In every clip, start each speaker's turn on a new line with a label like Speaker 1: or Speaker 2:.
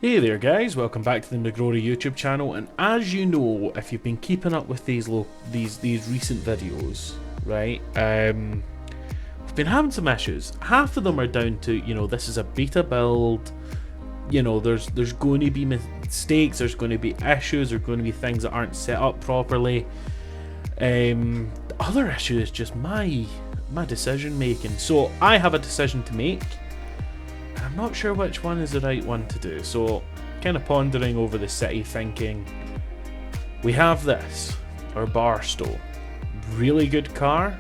Speaker 1: Hey there guys, welcome back to the McGrory YouTube channel, and as you know, if you've been keeping up with these recent videos, right, we've been having some issues. Half of them are down to, you know, this is a beta build, you know, there's going to be mistakes, there's going to be issues, there's going to be things that aren't set up properly. The other issue is just my decision making. So I have a decision to make. I'm not sure which one is the right one to do, so kind of pondering over the city, thinking we have this, our Barstow, really good car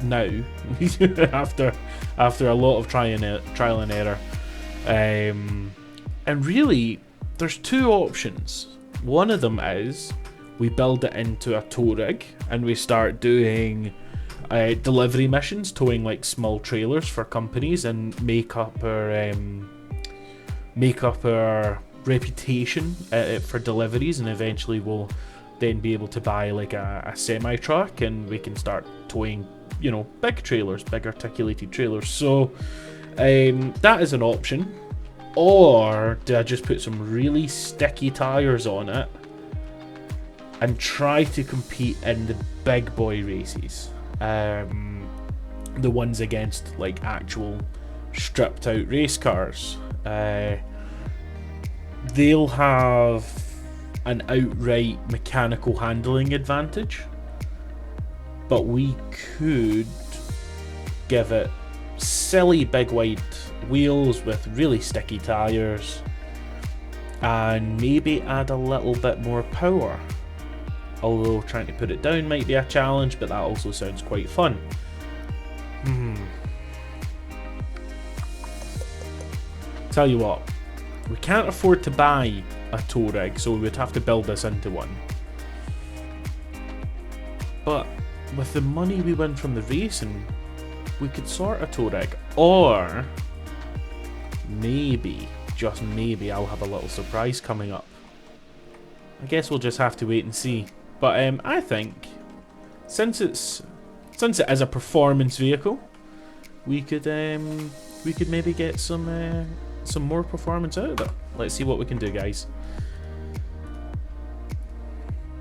Speaker 1: now after a lot of trial and error, and really there's two options. One of them is we build it into a tow rig and we start doing delivery missions, towing like small trailers for companies, and make up our reputation for deliveries, and eventually we'll then be able to buy like a semi truck and we can start towing, you know, big trailers, big articulated trailers. So that is an option. Or do I just put some really sticky tires on it and try to compete in the big boy races? The ones against like actual stripped out race cars. They'll have an outright mechanical handling advantage, but we could give it silly big wide wheels with really sticky tires and maybe add a little bit more power. Although trying to put it down might be a challenge, but that also sounds quite fun. Tell you what, we can't afford to buy a tow rig, so we would have to build this into one. But with the money we win from the racing, we could sort a tow rig. Or maybe, just maybe, I'll have a little surprise coming up. I guess we'll just have to wait and see. But I think since it is a performance vehicle, we could maybe get some more performance out of it. Let's see what we can do, guys.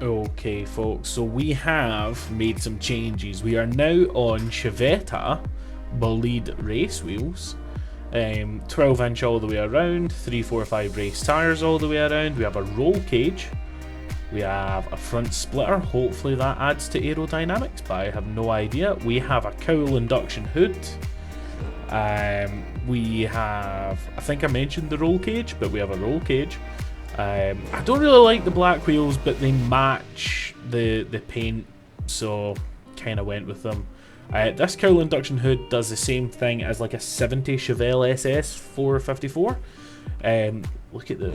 Speaker 1: Okay, folks, so we have made some changes. We are now on Chevetta bolide race wheels, 12-inch all the way around, 345 race tires all the way around. We have a roll cage. We have a front splitter, hopefully that adds to aerodynamics, but I have no idea. We have a cowl induction hood. We have, I think I mentioned the roll cage, but we have a roll cage. I don't really like the black wheels, but they match the paint, so kind of went with them. This cowl induction hood does the same thing as like a 70 Chevelle SS 454. Look at the...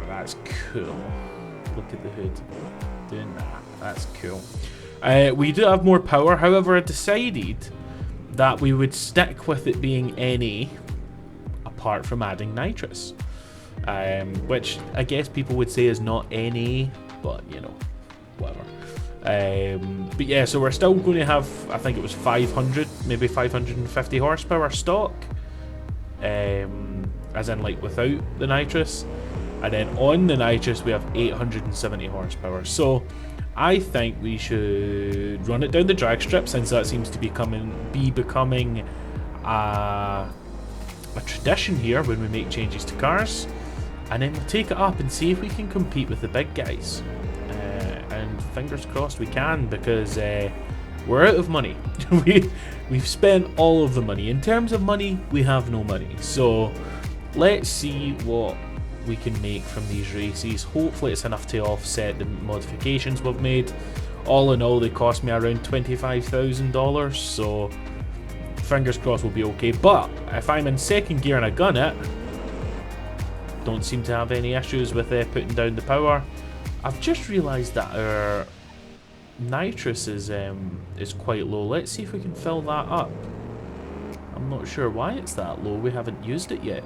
Speaker 1: That's cool. Look at the hood doing that. That's cool. We do have more power. However, I decided that we would stick with it being NA apart from adding nitrous, which I guess people would say is not NA, but you know, whatever. But yeah, so we're still going to have, I think it was 500, maybe 550 horsepower stock, as in like without the nitrous. And then on the nitrous we have 870 horsepower. So I think we should run it down the drag strip, since that seems to be becoming a tradition here when we make changes to cars. And then we'll take it up and see if we can compete with the big guys. And fingers crossed we can, because we're out of money. We've spent all of the money. In terms of money, we have no money. So let's see what we can make from these races. Hopefully it's enough to offset the modifications we've made. All in all, they cost me around $25,000, so fingers crossed we'll be okay. But if I'm in second gear and I gun it, don't seem to have any issues with putting down the power. I've just realised that our nitrous is quite low. Let's see if we can fill that up. I'm not sure why it's that low. We haven't used it yet.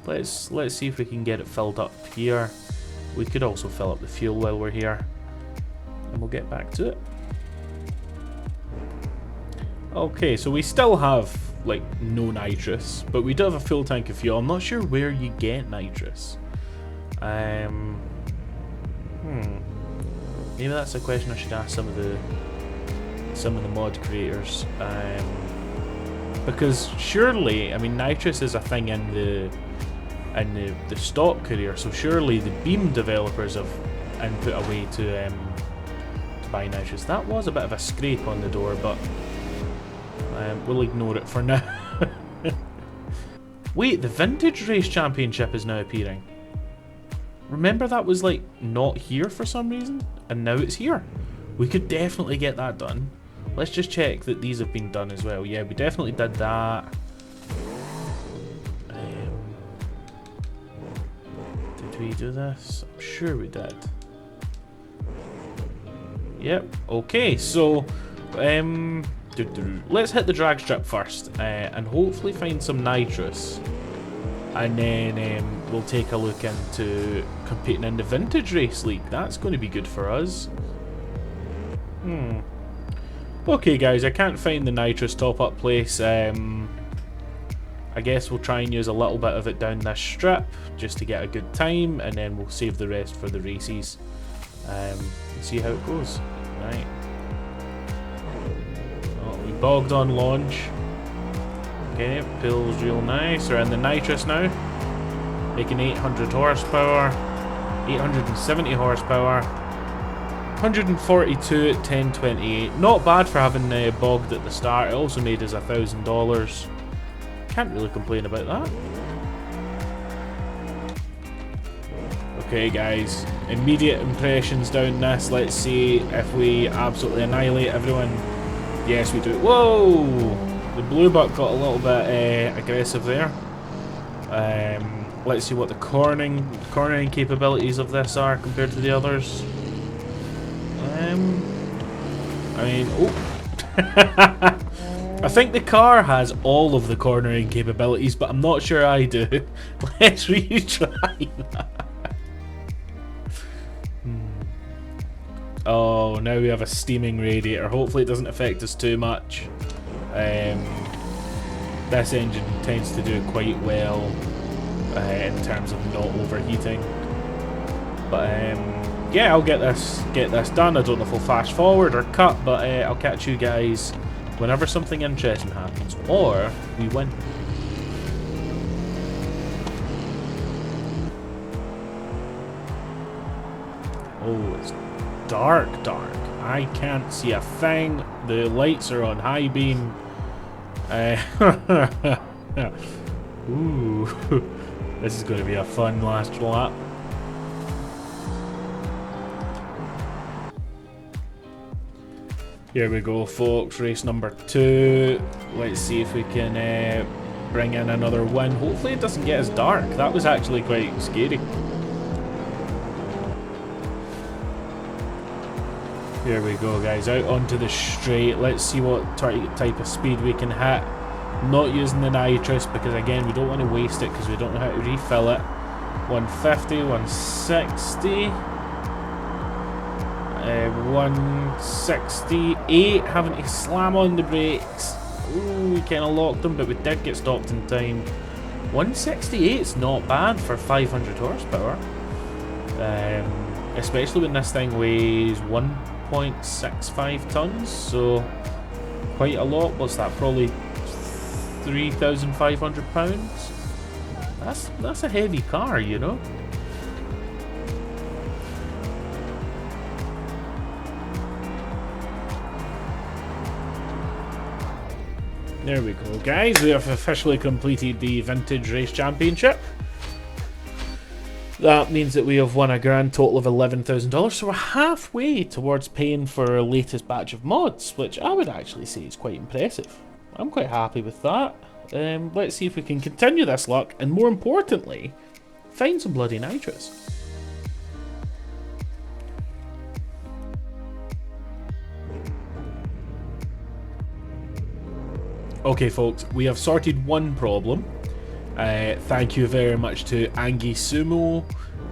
Speaker 1: But let's see if we can get it filled up here. We could also fill up the fuel while we're here, and we'll get back to it. Okay, so we still have like no nitrous, but we do have a full tank of fuel. I'm not sure where you get nitrous. Maybe that's a question I should ask some of the mod creators. Because surely, I mean, nitrous is a thing in the stock career, so surely the Beam developers have input a way to buy nitrous. That was a bit of a scrape on the door, but we'll ignore it for now. Wait, the Vintage Race Championship is now appearing. Remember that was like not here for some reason, and now it's here. We could definitely get that done. Let's just check that these have been done as well. Yeah, we definitely did that. Did we do this? I'm sure we did. Yep. Okay, so let's hit the drag strip first, and hopefully find some nitrous, and then we'll take a look into competing in the Vintage Race League. That's going to be good for us. Okay guys, I can't find the nitrous top-up place. I guess we'll try and use a little bit of it down this strip just to get a good time, and then we'll save the rest for the races and see how it goes. Right. Oh, we bogged on launch. Okay, pulls real nice. We're in the nitrous now. Making 800 horsepower, 870 horsepower. 142 at 1028. Not bad for having bogged at the start. It also made us $1,000. Can't really complain about that. Okay guys, immediate impressions down this. Let's see if we absolutely annihilate everyone. Yes, we do. Whoa! The blue buck got a little bit aggressive there. Let's see what the cornering capabilities of this are compared to the others. I mean, I think the car has all of the cornering capabilities, but I'm not sure I do. Let's retry that. Oh, now we have a steaming radiator. Hopefully it doesn't affect us too much. This engine tends to do quite well in terms of not overheating. But yeah, I'll get this done. I don't know if we'll fast forward or cut, but I'll catch you guys whenever something interesting happens, or we win. Oh, it's dark. I can't see a thing. The lights are on high beam. Ooh, this is going to be a fun last lap. Here we go, folks. Race number 2. Let's see if we can bring in another win. Hopefully it doesn't get as dark. That was actually quite scary. Here we go, guys. Out onto the straight. Let's see what type of speed we can hit. Not using the nitrous because, again, we don't want to waste it because we don't know how to refill it. 150, 160. 168, having to slam on the brakes. Ooh, we kind of locked them, but we did get stopped in time. 168 is not bad for 500 horsepower, especially when this thing weighs 1.65 tons, so quite a lot. What's that? Probably 3,500 pounds. That's a heavy car, you know. There we go, guys. We have officially completed the Vintage Race Championship. That means that we have won a grand total of $11,000, so we're halfway towards paying for our latest batch of mods, which I would actually say is quite impressive. I'm quite happy with that. Let's see if we can continue this luck, and more importantly, find some bloody nitrous. Okay folks, we have sorted one problem. Thank you very much to AngySumo,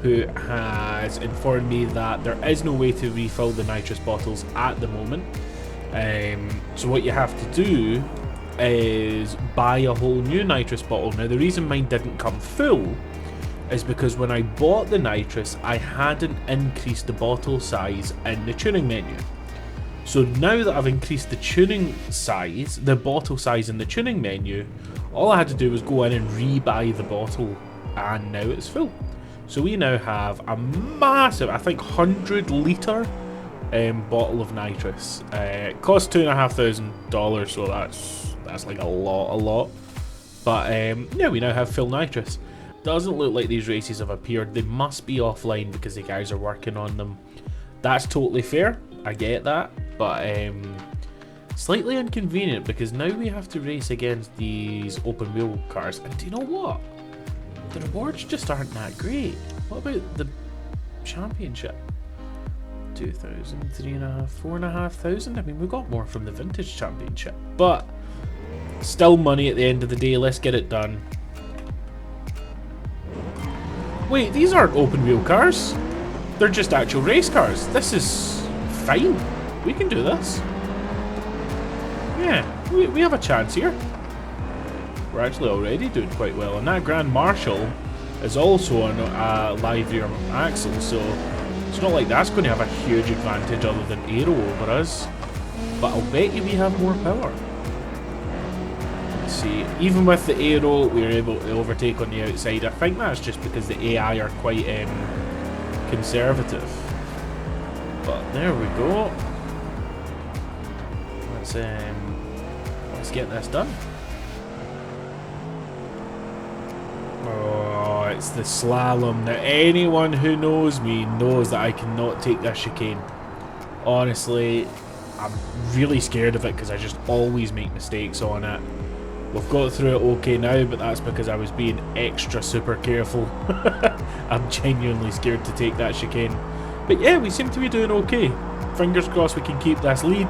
Speaker 1: who has informed me that there is no way to refill the nitrous bottles at the moment. So what you have to do is buy a whole new nitrous bottle. Now the reason mine didn't come full is because when I bought the nitrous, I hadn't increased the bottle size in the tuning menu. So now that I've increased the tuning size, the bottle size in the tuning menu, all I had to do was go in and re-buy the bottle, and now it's full. So we now have a massive, I think 100 litre bottle of nitrous. It costs $2,500, so that's like a lot. But yeah, we now have full nitrous. Doesn't look like these races have appeared. They must be offline because the guys are working on them. That's totally fair, I get that, but slightly inconvenient because now we have to race against these open wheel cars. And do you know what? The rewards just aren't that great. What about the championship? 2,000, 3,500, 4,500. I mean, we got more from the vintage championship, but still money at the end of the day. Let's get it done. Wait, these aren't open wheel cars. They're just actual race cars. This is fine. We can do this. Yeah, we have a chance here. We're actually already doing quite well. And that Grand Marshal is also on a live rear axle, so it's not like that's going to have a huge advantage other than aero over us. But I'll bet you we have more power. Let's see, even with the aero, we're able to overtake on the outside. I think that's just because the AI are quite conservative. But there we go. Let's get this done. Oh, it's the slalom. Now, anyone who knows me knows that I cannot take this chicane. Honestly, I'm really scared of it because I just always make mistakes on it. We've got through it okay now, but that's because I was being extra super careful. I'm genuinely scared to take that chicane. But yeah, we seem to be doing okay. Fingers crossed we can keep this lead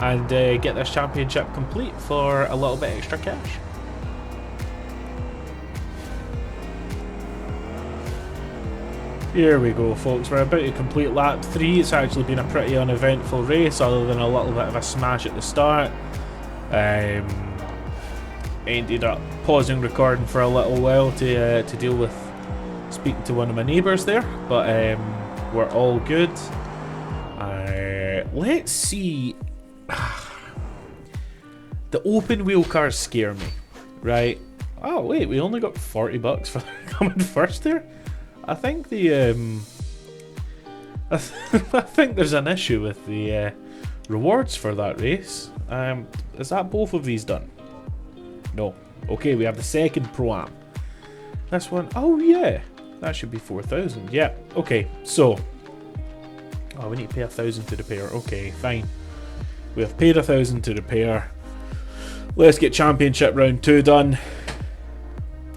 Speaker 1: and get this championship complete for a little bit extra cash. Here we go, folks. We're about to complete lap 3. It's actually been a pretty uneventful race, other than a little bit of a smash at the start. Ended up pausing recording for a little while to deal with speaking to one of my neighbours there, but we're all good. Let's see. The open wheel cars scare me, right? Oh wait, we only got $40 for coming first there. I think the I think there's an issue with the rewards for that race. Is that both of these done? No. Okay, we have the second Pro-Am. This one, oh yeah, that should be 4,000. Yeah. Okay, so we need to pay 1,000 to repair. Okay, fine. We have paid 1,000 to repair. Let's get championship round 2 done.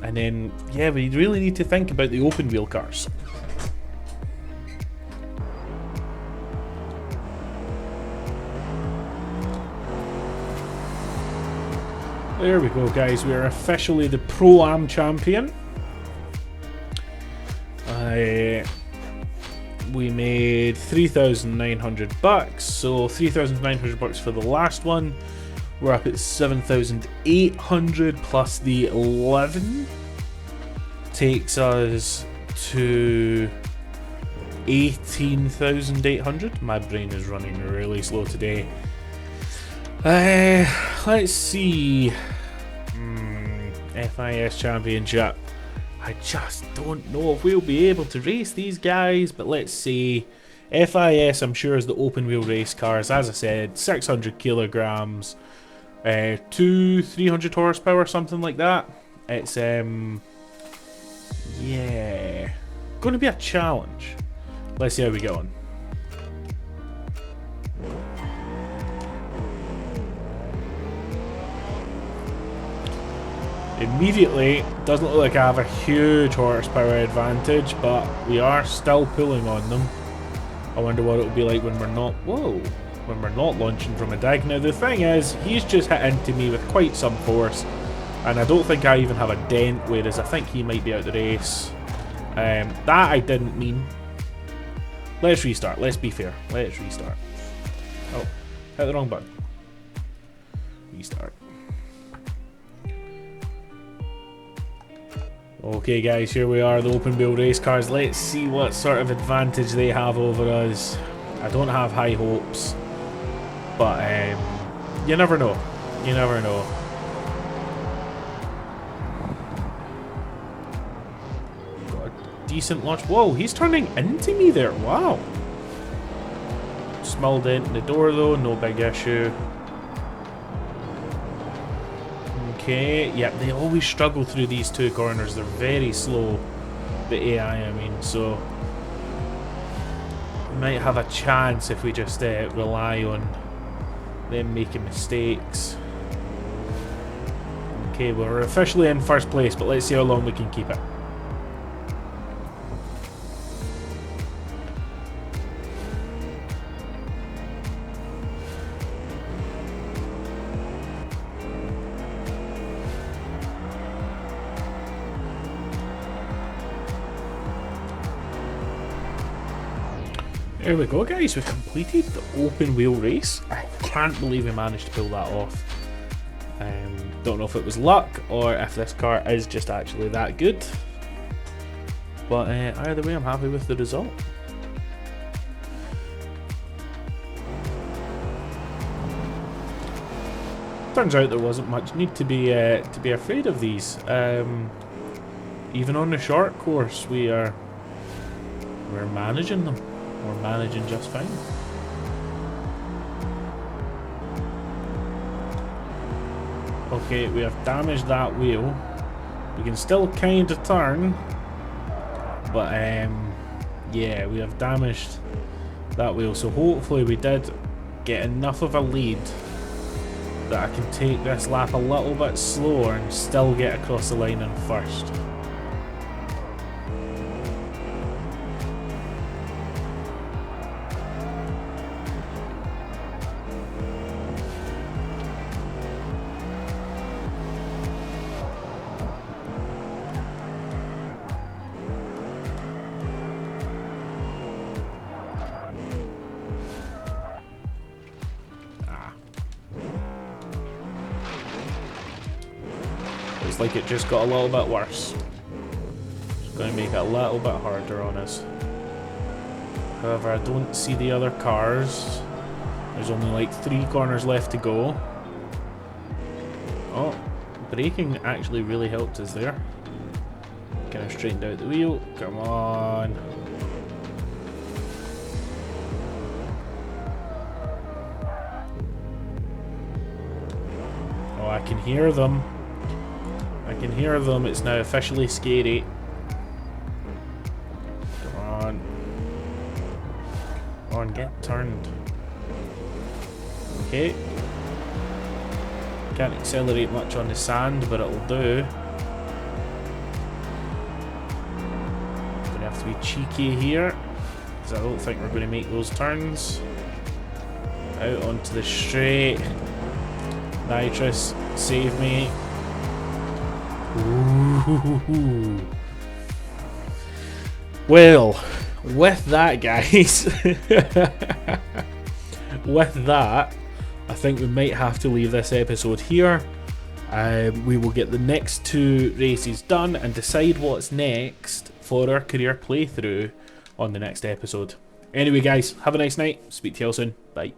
Speaker 1: And then, yeah, we really need to think about the open wheel cars. There we go, guys. We are officially the Pro-Am champion. We made $3,900, so $3,900 for the last one. We're up at 7,800 plus the 11 takes us to 18,800. My brain is running really slow today. Let's see. FIS Championship. I just don't know if we'll be able to race these guys, but let's see. FIS, I'm sure, is the open wheel race cars. As I said, 600 kilograms, 300 horsepower, something like that. It's yeah, going to be a challenge. Let's see how we get on. Immediately, doesn't look like I have a huge horsepower advantage, but we are still pulling on them. I wonder what it will be like when we're not, when we're not launching from a dig. Now the thing is, he's just hit into me with quite some force, and I don't think I even have a dent, whereas I think he might be out the race. That I didn't mean. Let's restart, let's be fair. Let's restart. Oh, hit the wrong button. Restart. Okay guys, here we are, the open wheel race cars. Let's see what sort of advantage they have over us. I don't have high hopes, but you never know. You never know. Got a decent launch. Whoa, he's turning into me there. Wow. Small dent in the door though, no big issue. Okay, yep, they always struggle through these two corners. They're very slow, the AI I mean, so we might have a chance if we just rely on them making mistakes. Okay, we're officially in first place, but let's see how long we can keep it. There we go guys, we've completed the open wheel race. I can't believe we managed to pull that off. Don't know if it was luck or if this car is just actually that good. But either way, I'm happy with the result. Turns out there wasn't much need to be afraid of these. Even on the short course, we're managing them. We're managing just fine. Okay, we have damaged that wheel. We can still kind of turn, but yeah, we have damaged that wheel. So hopefully we did get enough of a lead that I can take this lap a little bit slower and still get across the line in first. Looks like it just got a little bit worse. It's going to make it a little bit harder on us. However, I don't see the other cars. There's only like 3 corners left to go. Oh, braking actually really helped us there. Kind of straightened out the wheel. Come on. Oh, I can hear them. I can hear them. It's now officially scary. Come on. Come on, get turned. Okay. Can't accelerate much on the sand, but it'll do. Gonna have to be cheeky here, because I don't think we're going to make those turns. Out onto the straight. Nitrous, save me. Ooh. Well, with that, guys, with that, I think we might have to leave this episode here. We will get the next 2 races done and decide what's next for our career playthrough on the next episode. Anyway, guys, have a nice night. Speak to you all soon. Bye.